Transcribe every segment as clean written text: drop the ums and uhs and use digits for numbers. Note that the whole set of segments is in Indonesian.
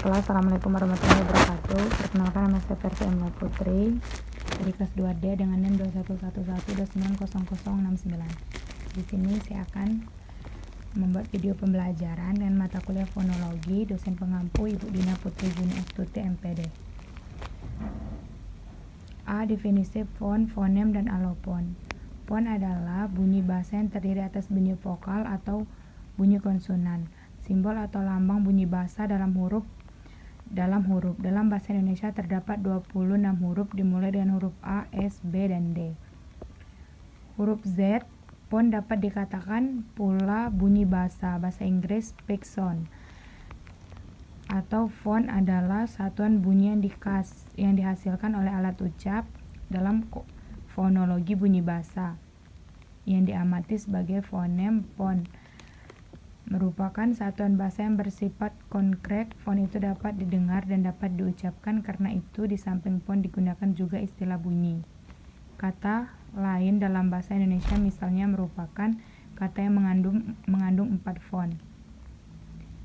kelas. Assalamualaikum warahmatullahi wabarakatuh. Perkenalkan, nama saya Versi Emma Putri dari kelas 2D dengan NIM 2111290069. Di sini saya akan membuat video pembelajaran dengan mata kuliah fonologi, dosen pengampu Ibu Dina Putri Juni Astuti MPD. A. Definisi fon, fonem, dan alofon. Fon adalah bunyi bahasa yang terdiri atas bunyi vokal atau bunyi konsonan, simbol atau lambang bunyi bahasa dalam huruf. Dalam bahasa Indonesia terdapat 26 huruf dimulai dengan huruf A, S, B, dan D. Huruf Z, fon dapat dikatakan pula bunyi bahasa Inggris speak sound. Atau fon adalah satuan bunyi yang dihasilkan oleh alat ucap dalam fonologi bunyi bahasa yang diamati sebagai fonem. Fon merupakan satuan bahasa yang bersifat konkret. Fon itu dapat didengar dan dapat diucapkan, karena itu di samping fon digunakan juga istilah bunyi. Kata lain dalam bahasa Indonesia misalnya merupakan kata yang mengandung 4 fon,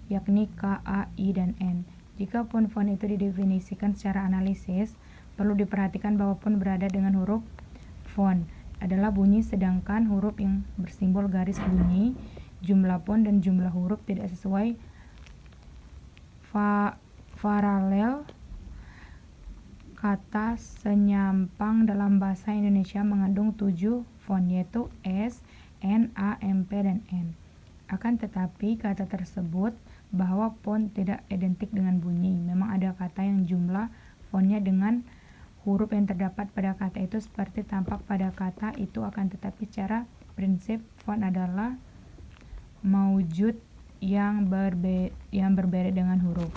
yakni K, A, I, dan N. Jika fon-fon itu didefinisikan secara analisis, perlu diperhatikan bahwa fon berada dengan huruf fon adalah bunyi, sedangkan huruf yang bersimbol garis bunyi, jumlah fon dan jumlah huruf tidak sesuai paralel. Kata senyampang dalam bahasa Indonesia mengandung 7 fon, yaitu S, N, A, M, P, dan N. Akan tetapi kata tersebut bahwa fon tidak identik dengan bunyi. Memang ada kata yang jumlah fonnya dengan huruf yang terdapat pada kata itu seperti tampak pada kata itu, akan tetapi secara prinsip fon adalah maujud yang berbeda dengan huruf.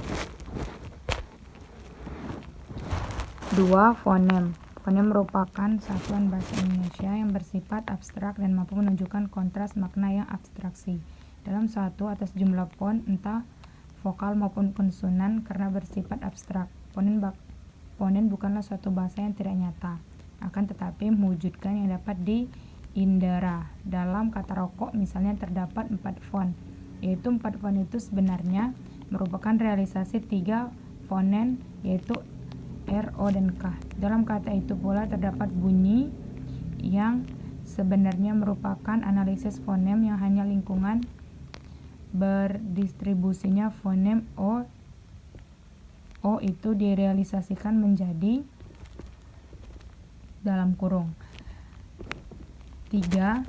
2. Fonem. Fonem merupakan satuan bahasa Indonesia yang bersifat abstrak dan mampu menunjukkan kontras makna yang abstraksi dalam suatu atas jumlah fon, entah vokal maupun konsonan, karena bersifat abstrak. Fonem bukanlah suatu bahasa yang tidak nyata, akan tetapi mewujudkan yang dapat diindera. Dalam kata rokok misalnya terdapat 4 fon, yaitu 4 fon itu sebenarnya merupakan realisasi 3 fonem, yaitu R, O, dan K. Dalam kata itu pula terdapat bunyi yang sebenarnya merupakan analisis fonem yang hanya lingkungan berdistribusinya fonem O itu direalisasikan menjadi dalam kurung. 3.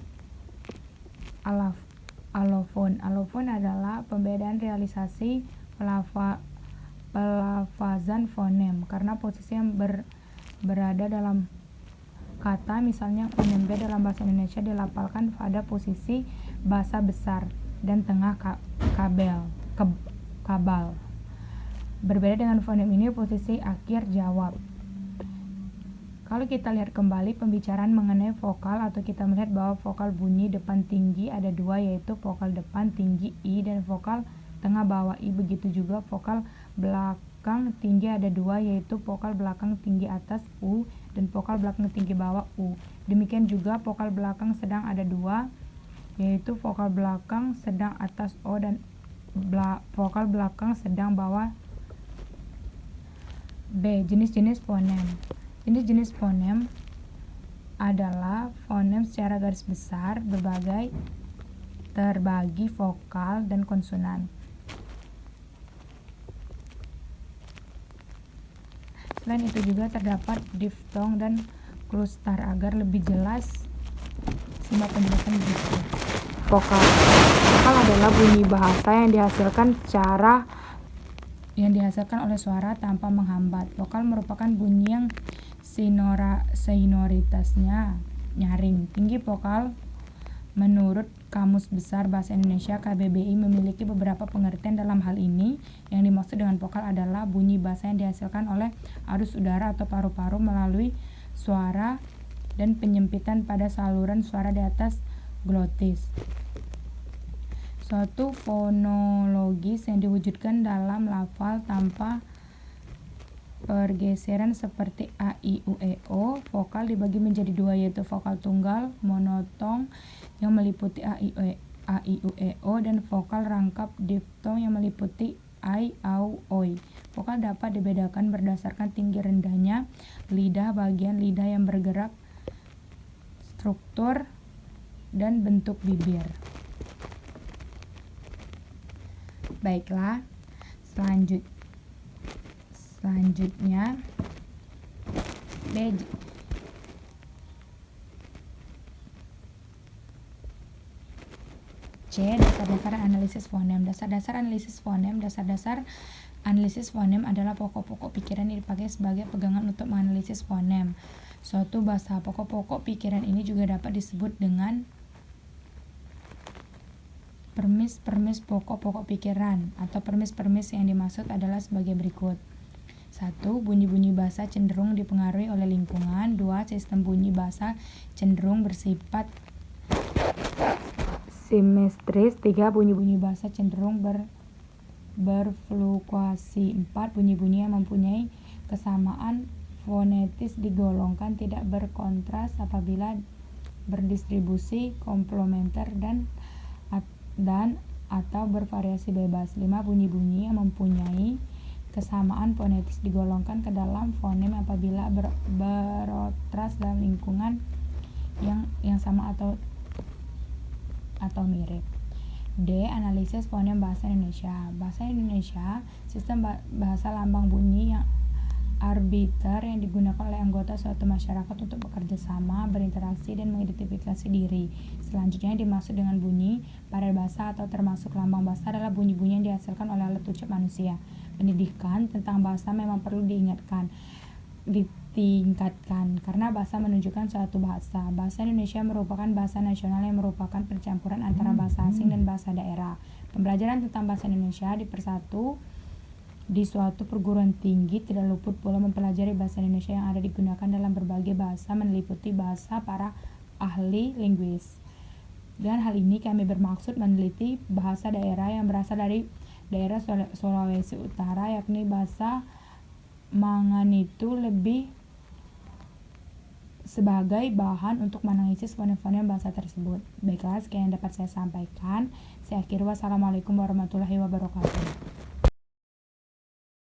Alofon. Alofon adalah pembedaan realisasi pelafazan fonem karena posisi yang berada dalam kata. Misalnya fonem B dalam bahasa Indonesia dilafalkan pada posisi bahasa besar dan tengah kabal. Berbeda dengan fonem ini posisi akhir jawab. Kalau kita lihat kembali pembicaraan mengenai vokal, atau kita melihat bahwa vokal bunyi depan tinggi ada 2, yaitu vokal depan tinggi I dan vokal tengah bawah I. Begitu juga vokal belakang tinggi ada 2, yaitu vokal belakang tinggi atas U dan vokal belakang tinggi bawah U. Demikian juga vokal belakang sedang ada 2, yaitu vokal belakang sedang atas O dan vokal belakang sedang bawah B. Jenis-jenis fonem. Jenis-jenis fonem adalah fonem secara garis besar terbagi vokal dan konsonan. Selain itu juga terdapat diftong dan kluster. Agar lebih jelas, simak penjelasan berikut. Vokal adalah bunyi bahasa yang dihasilkan oleh suara tanpa menghambat. Vokal merupakan bunyi yang sonoritasnya nyaring. Tinggi vokal menurut Kamus Besar Bahasa Indonesia KBBI memiliki beberapa pengertian dalam hal ini. Yang dimaksud dengan vokal adalah bunyi bahasa yang dihasilkan oleh arus udara atau paru-paru melalui suara dan penyempitan pada saluran suara di atas glotis. Suatu fonologis yang diwujudkan dalam lafal tanpa pergeseran seperti A, I, U, E, O. Vokal dibagi menjadi 2, yaitu vokal tunggal monotong yang meliputi A, I, U, E, O, dan vokal rangkap diftong yang meliputi ai, au, oi. Vokal dapat dibedakan berdasarkan tinggi rendahnya lidah, bagian lidah yang bergerak, struktur, dan bentuk bibir. Baiklah, selanjutnya C. Dasar-dasar analisis fonem. Dasar-dasar analisis fonem adalah pokok-pokok pikiran yang dipakai sebagai pegangan untuk menganalisis fonem suatu bahasa. Pokok-pokok pikiran ini juga dapat disebut dengan premis pokok-pokok pikiran atau premis yang dimaksud adalah sebagai berikut. 1. Bunyi-bunyi bahasa cenderung dipengaruhi oleh lingkungan. 2. Sistem bunyi bahasa cenderung bersifat simetris. 3. Bunyi-bunyi bahasa cenderung berfluktuasi. 4. Bunyi-bunyi yang mempunyai kesamaan fonetis digolongkan tidak berkontras apabila berdistribusi komplementer dan atau bervariasi bebas. 5. Bunyi-bunyi yang mempunyai kesamaan fonetis digolongkan ke dalam fonem apabila berotras dalam lingkungan yang sama atau mirip. D. Analisis fonem bahasa Indonesia. Bahasa Indonesia, sistem bahasa lambang bunyi yang arbiter yang digunakan oleh anggota suatu masyarakat untuk bekerja sama, berinteraksi, dan mengidentifikasi diri. Selanjutnya dimaksud dengan bunyi pada bahasa atau termasuk lambang bahasa adalah bunyi-bunyi yang dihasilkan oleh alat ucap manusia. Pendidikan tentang bahasa memang perlu ditingkatkan karena bahasa menunjukkan suatu bahasa. Bahasa Indonesia merupakan bahasa nasional yang merupakan percampuran antara bahasa asing dan bahasa daerah. Pembelajaran tentang bahasa Indonesia di suatu perguruan tinggi tidak luput pula mempelajari bahasa Indonesia yang ada digunakan dalam berbagai bahasa, meliputi bahasa para ahli linguis. Dengan hal ini kami bermaksud meneliti bahasa daerah yang berasal dari daerah Sulawesi Utara, yakni bahasa Manganitu, lebih sebagai bahan untuk menganalisis fonem-fonem bahasa tersebut. Baiklah, sekian yang dapat saya sampaikan. Saya akhiri, wassalamualaikum warahmatullahi wabarakatuh.